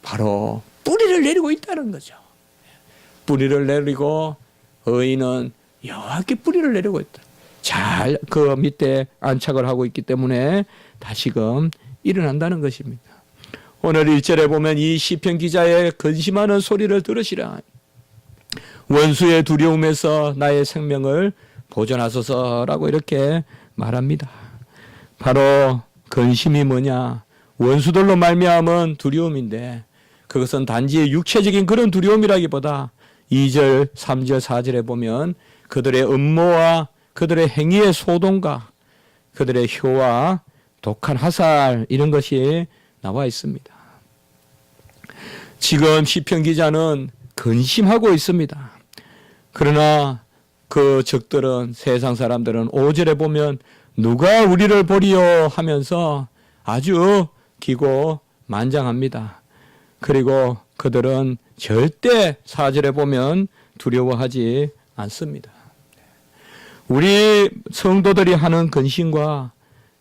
바로 뿌리를 내리고 있다는 거죠. 뿌리를 내리고 의인은 여호와께 뿌리를 내리고 있다. 잘 그 밑에 안착을 하고 있기 때문에 다시금 일어난다는 것입니다. 오늘 1절에 보면 이 시편 기자의 근심하는 소리를 들으시라. 원수의 두려움에서 나의 생명을 보존하소서라고 이렇게 말합니다. 바로 근심이 뭐냐? 원수들로 말미암은 두려움인데 그것은 단지 육체적인 그런 두려움이라기보다 2절, 3절, 4절에 보면 그들의 음모와 그들의 행위의 소동과 그들의 혀와 독한 화살 이런 것이 나와 있습니다. 지금 시편 기자는 근심하고 있습니다. 그러나 그 적들은 세상 사람들은 5절에 보면 누가 우리를 보리요 하면서 아주 기고만장합니다. 그리고 그들은 절대 4절에 보면 두려워하지 않습니다. 우리 성도들이 하는 근심과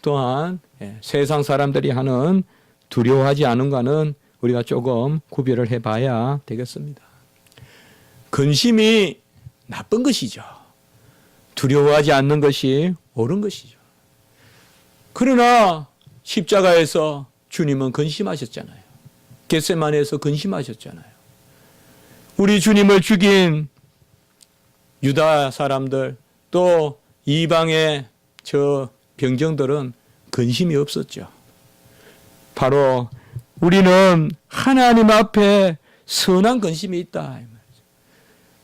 또한 세상 사람들이 하는 두려워하지 않은가는 우리가 조금 구별을 해봐야 되겠습니다. 근심이 나쁜 것이죠. 두려워하지 않는 것이 옳은 것이죠. 그러나 십자가에서 주님은 근심하셨잖아요. 겟세마네에서 근심하셨잖아요. 우리 주님을 죽인 유다 사람들 또 이방의 저 병정들은 근심이 없었죠. 바로 우리는 하나님 앞에 선한 근심이 있다.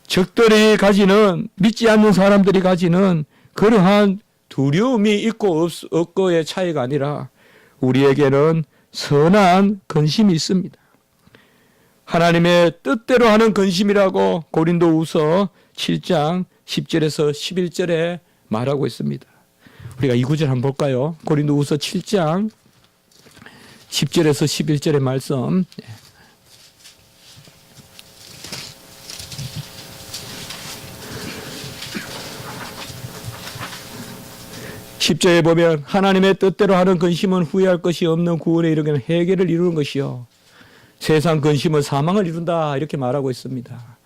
적들이 가지는 믿지 않는 사람들이 가지는 그러한 두려움이 있고 없고의 차이가 아니라 우리에게는 선한 근심이 있습니다. 하나님의 뜻대로 하는 근심이라고 고린도후서 7장 10절에서 11절에 말하고 있습니다. 우리가 이 구절 한번 볼까요? 고린도후서 7장 10절에서 11절의 말씀. 10절에 보면 하나님의 뜻대로 하는 근심은 후회할 것이 없는 구원에 이르기는 회개를 이루는 것이요 세상 근심은 사망을 이룬다 이렇게 말하고 있습니다.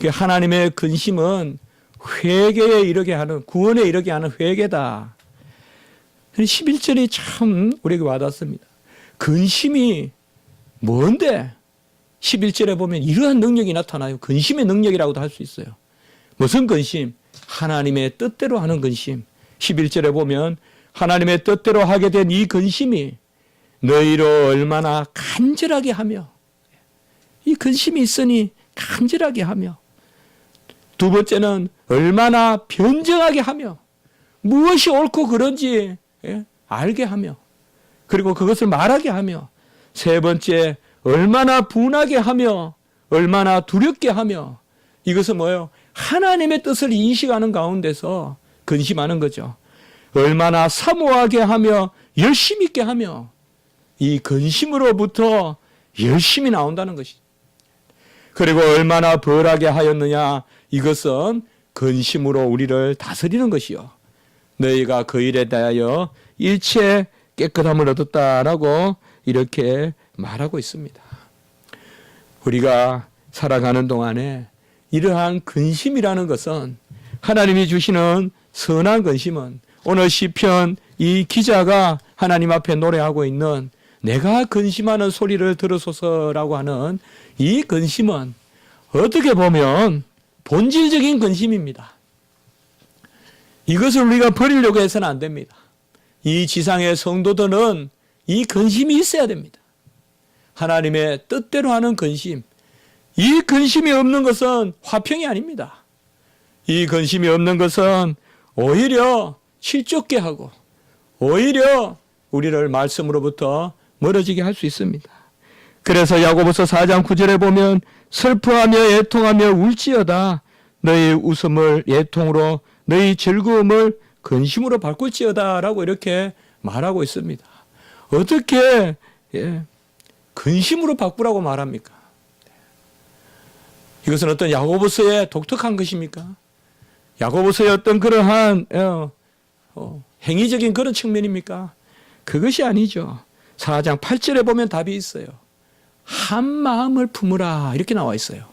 하나님의 근심은 회개에 이르게 하는 구원에 이르게 하는 회개다. 11절이 참 우리에게 와닿습니다. 근심이 뭔데? 11절에 보면 이러한 능력이 나타나요. 근심의 능력이라고도 할 수 있어요. 무슨 근심? 하나님의 뜻대로 하는 근심. 11절에 보면 하나님의 뜻대로 하게 된 이 근심이 너희로 얼마나 간절하게 하며 이 근심이 있으니 간절하게 하며 두 번째는 얼마나 변정하게 하며 무엇이 옳고 그런지 알게 하며 그리고 그것을 말하게 하며 세 번째 얼마나 분하게 하며 얼마나 두렵게 하며 이것은 뭐예요? 하나님의 뜻을 인식하는 가운데서 근심하는 거죠. 얼마나 사모하게 하며 열심 있게 하며 이 근심으로부터 열심히 나온다는 것이죠. 그리고 얼마나 벌하게 하였느냐 이것은 근심으로 우리를 다스리는 것이요. 너희가 그 일에 대하여 일체 깨끗함을 얻었다라고 이렇게 말하고 있습니다. 우리가 살아가는 동안에 이러한 근심이라는 것은 하나님이 주시는 선한 근심은 오늘 시편 이 기자가 하나님 앞에 노래하고 있는 내가 근심하는 소리를 들으소서라고 하는 이 근심은 어떻게 보면 본질적인 근심입니다. 이것을 우리가 버리려고 해서는 안 됩니다. 이 지상의 성도들은 이 근심이 있어야 됩니다. 하나님의 뜻대로 하는 근심. 이 근심이 없는 것은 화평이 아닙니다. 이 근심이 없는 것은 오히려 실족게 하고 오히려 우리를 말씀으로부터 멀어지게 할 수 있습니다. 그래서 야고보서 4장 9절에 보면 슬퍼하며 애통하며 울지어다 너희 웃음을 애통으로 너희 즐거움을 근심으로 바꿀지어다 라고 이렇게 말하고 있습니다. 어떻게 근심으로 바꾸라고 말합니까? 이것은 어떤 야고보서의 독특한 것입니까? 야고보서의 어떤 그러한 행위적인 그런 측면입니까? 그것이 아니죠. 4장 8절에 보면 답이 있어요. 한 마음을 품으라 이렇게 나와 있어요.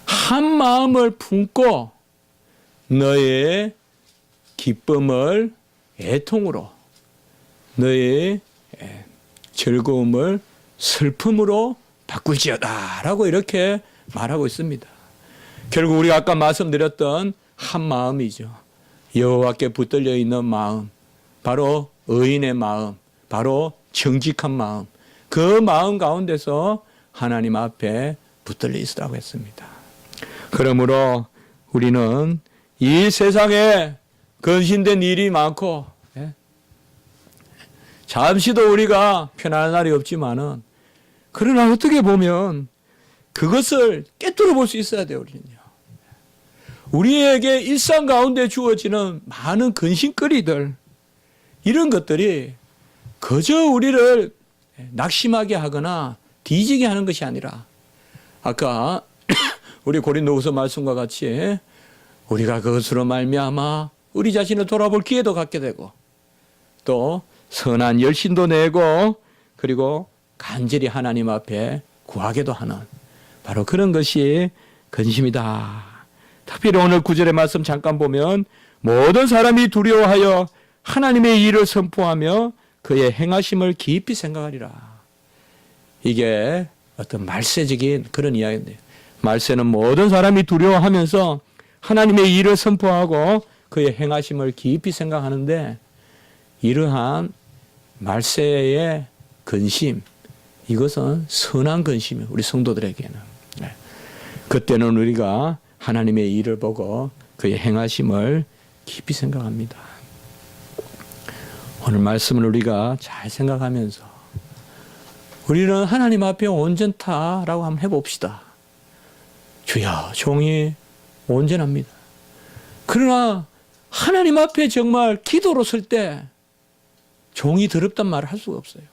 한 마음을 품고 너의 기쁨을 애통으로, 너의 즐거움을 슬픔으로 바꿀지어다 라고 이렇게 말하고 있습니다. 결국 우리가 아까 말씀드렸던 한 마음이죠. 여호와께 붙들려 있는 마음, 바로 의인의 마음, 바로 정직한 마음, 그 마음 가운데서 하나님 앞에 붙들려 있으라고 했습니다. 그러므로 우리는 이 세상에 근심된 일이 많고 잠시도 우리가 편안한 날이 없지만은, 그러나 어떻게 보면 그것을 깨뜨려 볼 수 있어야 돼요. 우리는요. 우리에게 일상 가운데 주어지는 많은 근심거리들, 이런 것들이 그저 우리를 낙심하게 하거나 뒤지게 하는 것이 아니라, 아까 우리 고린도후서 말씀과 같이 우리가 그것으로 말미암아 우리 자신을 돌아볼 기회도 갖게 되고, 또 선한 열심도 내고, 그리고 간절히 하나님 앞에 구하기도 하는 바로 그런 것이 근심이다. 특별히 오늘 9절의 말씀 잠깐 보면, 모든 사람이 두려워하여 하나님의 일을 선포하며 그의 행하심을 깊이 생각하리라. 이게 어떤 말세적인 그런 이야기인데요. 말세는 모든 사람이 두려워하면서 하나님의 일을 선포하고 그의 행하심을 깊이 생각하는데, 이러한 말세의 근심, 이것은 선한 근심이에요. 우리 성도들에게는. 그때는 우리가 하나님의 일을 보고 그의 행하심을 깊이 생각합니다. 오늘 말씀을 우리가 잘 생각하면서 우리는 하나님 앞에 온전타라고 한번 해봅시다. 주여, 종이 온전합니다. 그러나 하나님 앞에 정말 기도로 설 때 종이 더럽단 말을 할 수가 없어요.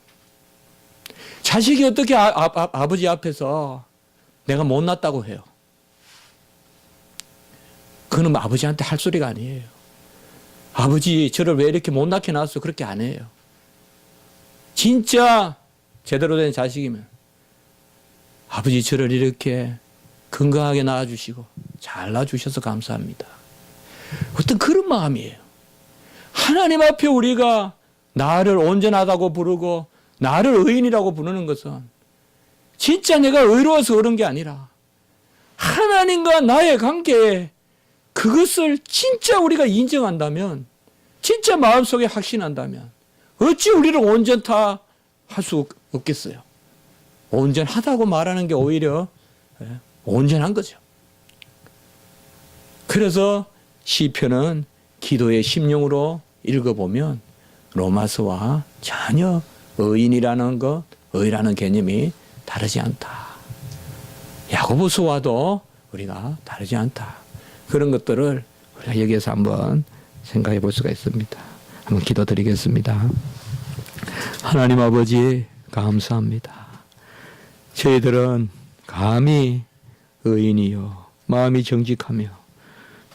자식이 어떻게 아버지 앞에서 내가 못났다고 해요. 그건 아버지한테 할 소리가 아니에요. 아버지 저를 왜 이렇게 못났게 낳았어? 그렇게 안 해요. 진짜 제대로 된 자식이면 아버지 저를 이렇게 건강하게 낳아주시고 잘 낳아주셔서 감사합니다. 어떤 그런 마음이에요. 하나님 앞에 우리가 나를 온전하다고 부르고 나를 의인이라고 부르는 것은 진짜 내가 의로워서 그런 게 아니라 하나님과 나의 관계에 그것을 진짜 우리가 인정한다면, 진짜 마음속에 확신한다면 어찌 우리를 온전타 할 수 없겠어요. 온전하다고 말하는 게 오히려 온전한 거죠. 그래서 시편은 기도의 심령으로 읽어보면 로마서와 전혀 의인이라는 것, 의라는 개념이 다르지 않다. 야고보서와도 우리가 다르지 않다. 그런 것들을 우리가 여기에서 한번 생각해 볼 수가 있습니다. 한번 기도드리겠습니다. 하나님 아버지, 감사합니다. 저희들은 감히 의인이요 마음이 정직하며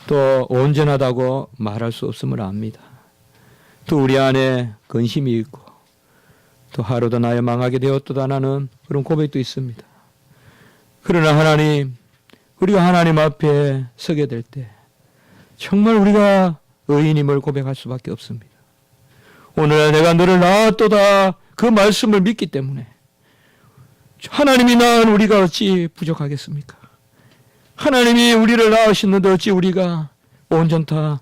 또 온전하다고 말할 수 없음을 압니다. 또 우리 안에 근심이 있고 또 하루도 나여 망하게 되었도다라는 그런 고백도 있습니다. 그러나 하나님, 우리가 하나님 앞에 서게 될 때 정말 우리가 의인임을 고백할 수밖에 없습니다. 오늘 내가 너를 낳았도다 그 말씀을 믿기 때문에 하나님이 낳은 우리가 어찌 부족하겠습니까? 하나님이 우리를 낳으셨는데 어찌 우리가 온전타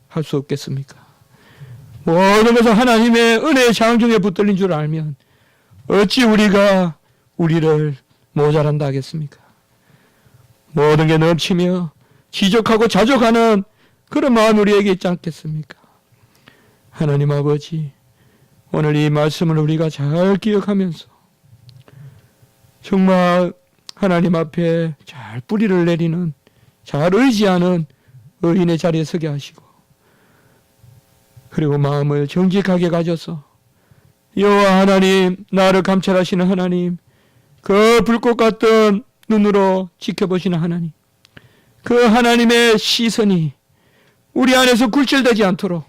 할 수 없겠습니까? 모든 것을 하나님의 은혜의 장중에 붙들린 줄 알면 어찌 우리가 우리를 모자란다 하겠습니까? 모든 게 넘치며 지적하고 자족하는 그런 마음이 우리에게 있지 않겠습니까? 하나님 아버지, 오늘 이 말씀을 우리가 잘 기억하면서 정말 하나님 앞에 잘 뿌리를 내리는, 잘 의지하는 의인의 자리에 서게 하시고, 그리고 마음을 정직하게 가져서 여호와 하나님, 나를 감찰하시는 하나님, 그 불꽃 같은 눈으로 지켜보시는 하나님, 그 하나님의 시선이 우리 안에서 굴절되지 않도록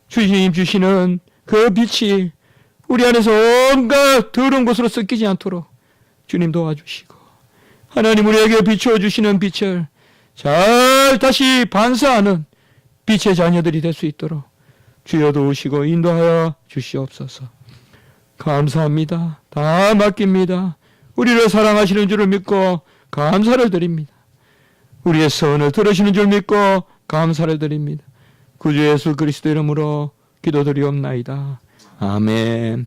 주님 주시는 그 빛이 우리 안에서 온갖 더러운 곳으로 섞이지 않도록 주님 도와주시고 하나님 우리에게 비춰주시는 빛을 잘 다시 반사하는 빛의 자녀들이 될 수 있도록 주여 도우시고 인도하여 주시옵소서. 감사합니다. 다 맡깁니다. 우리를 사랑하시는 줄을 믿고 감사를 드립니다. 우리의 선을 들으시는 줄 믿고 감사를 드립니다. 구주 예수 그리스도 이름으로 기도드리옵나이다. 아멘.